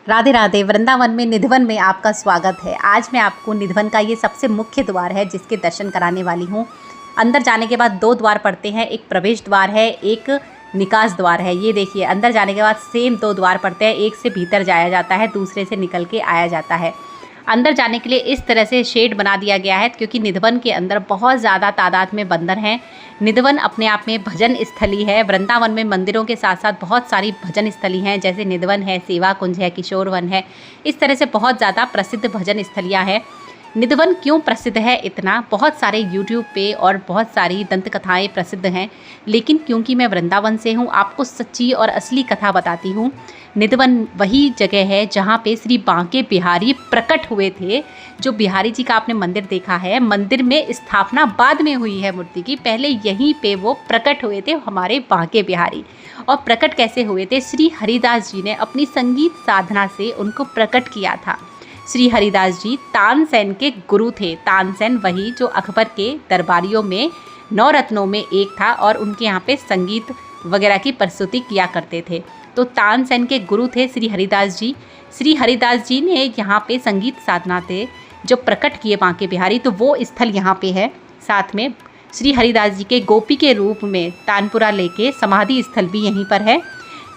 राधे राधे। वृंदावन में निधिवन में आपका स्वागत है। आज मैं आपको निधिवन का ये सबसे मुख्य द्वार है जिसके दर्शन कराने वाली हूँ। अंदर जाने के बाद दो द्वार पड़ते हैं, एक प्रवेश द्वार है, एक निकास द्वार है। ये देखिए, अंदर जाने के बाद सेम दो द्वार पड़ते हैं, एक से भीतर जाया जाता है, दूसरे से निकल के आया जाता है। अंदर जाने के लिए इस तरह से शेड बना दिया गया है क्योंकि निधिवन के अंदर बहुत ज़्यादा तादाद में बंदर हैं। निधिवन अपने आप में भजन स्थली है। वृंदावन में मंदिरों के साथ साथ बहुत सारी भजन स्थली हैं, जैसे निधिवन है, सेवा कुंज है, किशोर वन है। इस तरह से बहुत ज़्यादा प्रसिद्ध भजन स्थलियाँ हैं। निधिवन क्यों प्रसिद्ध है इतना? बहुत सारे यूट्यूब पे और बहुत सारी दंत कथाएँ प्रसिद्ध हैं, लेकिन क्योंकि मैं वृंदावन से हूँ, आपको सच्ची और असली कथा बताती हूँ। निधिवन वही जगह है जहाँ पे श्री बांके बिहारी प्रकट हुए थे। जो बिहारी जी का आपने मंदिर देखा है, मंदिर में स्थापना बाद में हुई है मूर्ति की, पहले यहीं पे वो प्रकट हुए थे हमारे बांके बिहारी। और प्रकट कैसे हुए थे? श्री हरिदास जी ने अपनी संगीत साधना से उनको प्रकट किया था। श्री हरिदास जी तानसेन के गुरु थे। तानसेन वही जो अकबर के दरबारियों में 9 रत्नों में एक था और उनके यहाँ पे संगीत वगैरह की प्रस्तुति किया करते थे। तो तानसेन के गुरु थे श्री हरिदास जी। श्री हरिदास जी ने यहाँ पे संगीत साधना थे जो प्रकट किए बांके बिहारी, तो वो स्थल यहाँ पे है। साथ में श्री हरिदास जी के गोपी के रूप में तानपुरा लेके समाधि स्थल भी यहीं पर है।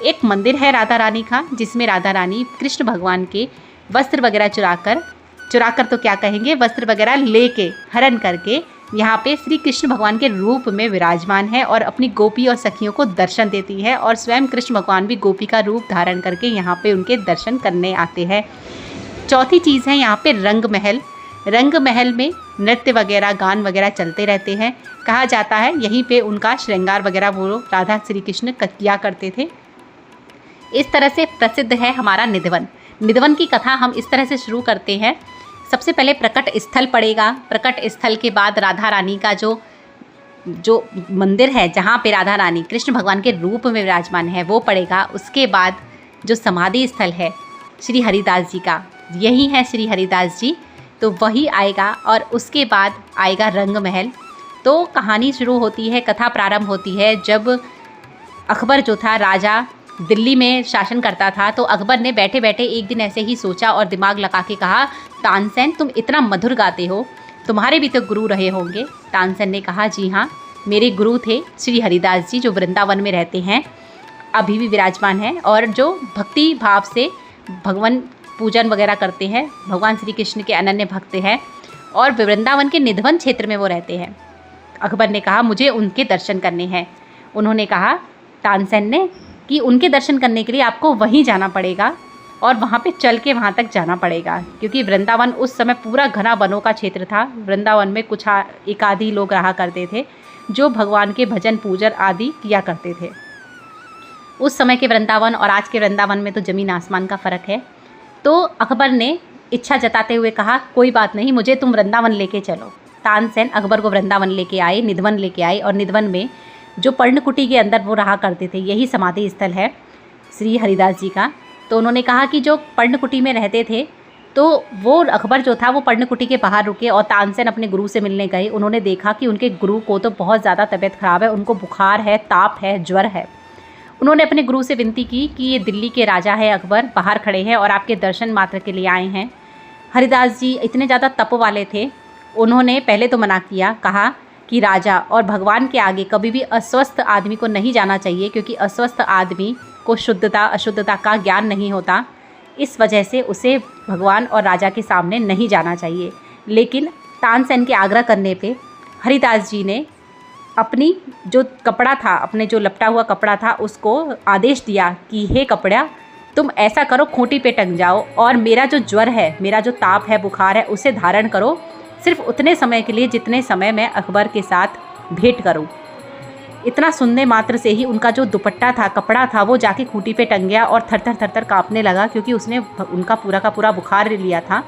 एक मंदिर है राधा रानी का, जिसमें राधा रानी कृष्ण भगवान के वस्त्र वगैरह चुराकर तो क्या कहेंगे, वस्त्र वगैरह लेके हरण करके यहाँ पे श्री कृष्ण भगवान के रूप में विराजमान है और अपनी गोपी और सखियों को दर्शन देती है। और स्वयं कृष्ण भगवान भी गोपी का रूप धारण करके यहाँ पे उनके दर्शन करने आते हैं। चौथी चीज़ है यहाँ पे रंग महल। रंग महल में नृत्य वगैरह, गान वगैरह चलते रहते हैं। कहा जाता है यहीं पे उनका श्रृंगार वगैरह वो राधा श्री कृष्ण किया करते थे। इस तरह से प्रसिद्ध है हमारा निधिवन। निधिवन की कथा हम इस तरह से शुरू करते हैं। सबसे पहले प्रकट स्थल पड़ेगा। प्रकट स्थल के बाद राधा रानी का जो मंदिर है जहाँ पे राधा रानी कृष्ण भगवान के रूप में विराजमान है वो पड़ेगा। उसके बाद जो समाधि स्थल है श्री हरिदास जी का, यही है श्री हरिदास जी, तो वही आएगा। और उसके बाद आएगा रंग महल। तो कहानी शुरू होती है, कथा प्रारंभ होती है जब अकबर जो था राजा दिल्ली में शासन करता था। तो अकबर ने बैठे बैठे एक दिन ऐसे ही सोचा और दिमाग लगा के कहा, तानसेन तुम इतना मधुर गाते हो, तुम्हारे भी तो गुरु रहे होंगे। तानसेन ने कहा, जी हाँ, मेरे गुरु थे श्री हरिदास जी जो वृंदावन में रहते हैं, अभी भी विराजमान हैं और जो भक्ति भाव से भगवान पूजन वगैरह करते हैं, भगवान श्री कृष्ण के अनन्य भक्त हैं और वृंदावन के निधिवन क्षेत्र में वो रहते हैं। अकबर ने कहा, मुझे उनके दर्शन करने हैं। उन्होंने कहा, तानसेन ने, कि उनके दर्शन करने के लिए आपको वहीं जाना पड़ेगा और वहाँ पे चल के वहाँ तक जाना पड़ेगा, क्योंकि वृंदावन उस समय पूरा घना वनों का क्षेत्र था। वृंदावन में कुछ एक आदि लोग रहा करते थे जो भगवान के भजन पूजन आदि किया करते थे। उस समय के वृंदावन और आज के वृंदावन में तो ज़मीन आसमान का फ़र्क है। तो अकबर ने इच्छा जताते हुए कहा, कोई बात नहीं, मुझे तुम वृंदावन लेके चलो। तानसेन अकबर को वृंदावन लेके आए, निधिवन लेके आए और निधिवन में जो पर्णकुटी के अंदर वो रहा करते थे, यही समाधि स्थल है श्री हरिदास जी का। तो उन्होंने कहा कि जो पर्णकुटी में रहते थे, तो वो अकबर जो था वो पर्णकुटी के बाहर रुके और तानसेन अपने गुरु से मिलने गए। उन्होंने देखा कि उनके गुरु को तो बहुत ज़्यादा तबीयत ख़राब है, उनको बुखार है, ताप है, ज्वर है। उन्होंने अपने गुरु से विनती की कि ये दिल्ली के राजा है अकबर, बाहर खड़े हैं और आपके दर्शन मात्र के लिए आए हैं। हरिदास जी इतने ज़्यादा तप वाले थे, उन्होंने पहले तो मना किया, कहा कि राजा और भगवान के आगे कभी भी अस्वस्थ आदमी को नहीं जाना चाहिए, क्योंकि अस्वस्थ आदमी को शुद्धता अशुद्धता का ज्ञान नहीं होता। इस वजह से उसे भगवान और राजा के सामने नहीं जाना चाहिए। लेकिन तानसेन के आग्रह करने पे हरिदास जी ने अपनी जो कपड़ा था, अपने जो लपटा हुआ कपड़ा था, उसको आदेश दिया कि हे कपड़ा, तुम ऐसा करो, खूंटी पे टंग जाओ और मेरा जो ज्वर है, मेरा जो ताप है, बुखार है, उसे धारण करो, सिर्फ उतने समय के लिए जितने समय मैं अकबर के साथ भेंट करूं। इतना सुनने मात्र से ही उनका जो दुपट्टा था, कपड़ा था, वो जाके खूंटी पे टंग गया और थर थर काँपने लगा, क्योंकि उसने उनका पूरा का पूरा बुखार लिया था।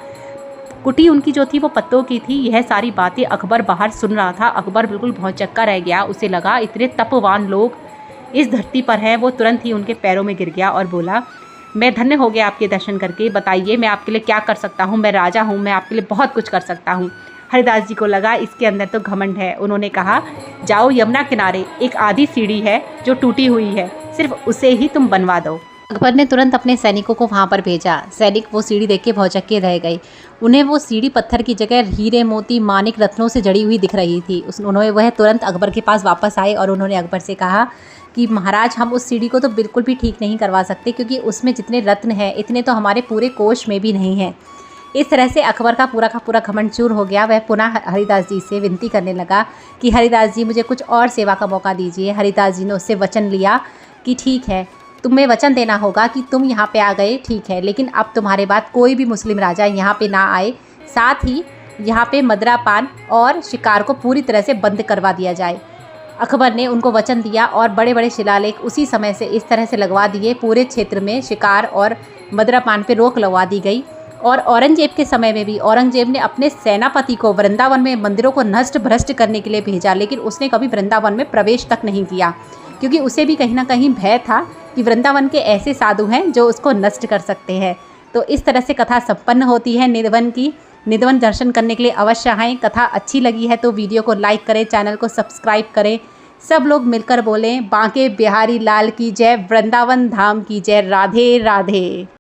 कुटी उनकी जो थी वो पत्तों की थी। यह सारी बातें अकबर बाहर सुन रहा था। अकबर बिल्कुल बहुत चक्का रह गया। उसे लगा इतने तपवान लोग इस धरती पर हैं। वो तुरंत ही उनके पैरों में गिर गया और बोला, मैं धन्य हो गया आपके दर्शन करके, बताइए मैं आपके लिए क्या कर सकता हूँ, मैं राजा हूँ, मैं आपके लिए बहुत कुछ कर सकता हूँ। हरिदास जी को लगा इसके अंदर तो घमंड है। उन्होंने कहा, जाओ यमुना किनारे एक आधी सीढ़ी है जो टूटी हुई है, सिर्फ उसे ही तुम बनवा दो। अकबर ने तुरंत अपने सैनिकों को वहाँ पर भेजा। सैनिक वो सीढ़ी देख के भौचक्के रह गए। उन्हें वो सीढ़ी पत्थर की जगह हीरे मोती मानिक रत्नों से जड़ी हुई दिख रही थी। उन्होंने वह तुरंत अकबर के पास वापस आए और उन्होंने अकबर से कहा कि महाराज, हम उस सीढ़ी को तो बिल्कुल भी ठीक नहीं करवा सकते, क्योंकि उसमें जितने रत्न हैं इतने तो हमारे पूरे कोष में भी नहीं हैं। इस तरह से अकबर का पूरा घमंड चूर हो गया। वह पुनः हरिदास जी से विनती करने लगा कि हरिदास जी, मुझे कुछ और सेवा का मौका दीजिए। हरिदास जी ने उससे वचन लिया कि ठीक है, तुम्हें वचन देना होगा कि तुम यहाँ पे आ गए, ठीक है, लेकिन अब तुम्हारे बाद कोई भी मुस्लिम राजा यहाँ पे ना आए। साथ ही यहाँ पे मदरापान और शिकार को पूरी तरह से बंद करवा दिया जाए। अकबर ने उनको वचन दिया और बड़े बड़े शिलालेख उसी समय से इस तरह से लगवा दिए। पूरे क्षेत्र में शिकार और मदरापान पे रोक लगवा दी गई। और औरंगजेब के समय में भी औरंगजेब ने अपने सेनापति को वृंदावन में मंदिरों को नष्ट भ्रष्ट करने के लिए भेजा, लेकिन उसने कभी वृंदावन में प्रवेश तक नहीं किया, क्योंकि उसे भी कहीं ना कहीं भय था कि वृंदावन के ऐसे साधु हैं जो उसको नष्ट कर सकते हैं। तो इस तरह से कथा संपन्न होती है निधवन की। निधवन दर्शन करने के लिए अवश्य आएँ। कथा अच्छी लगी है तो वीडियो को लाइक करें, चैनल को सब्सक्राइब करें। सब लोग मिलकर बोलें बांके बिहारी लाल की जय, वृंदावन धाम की जय। राधे राधे।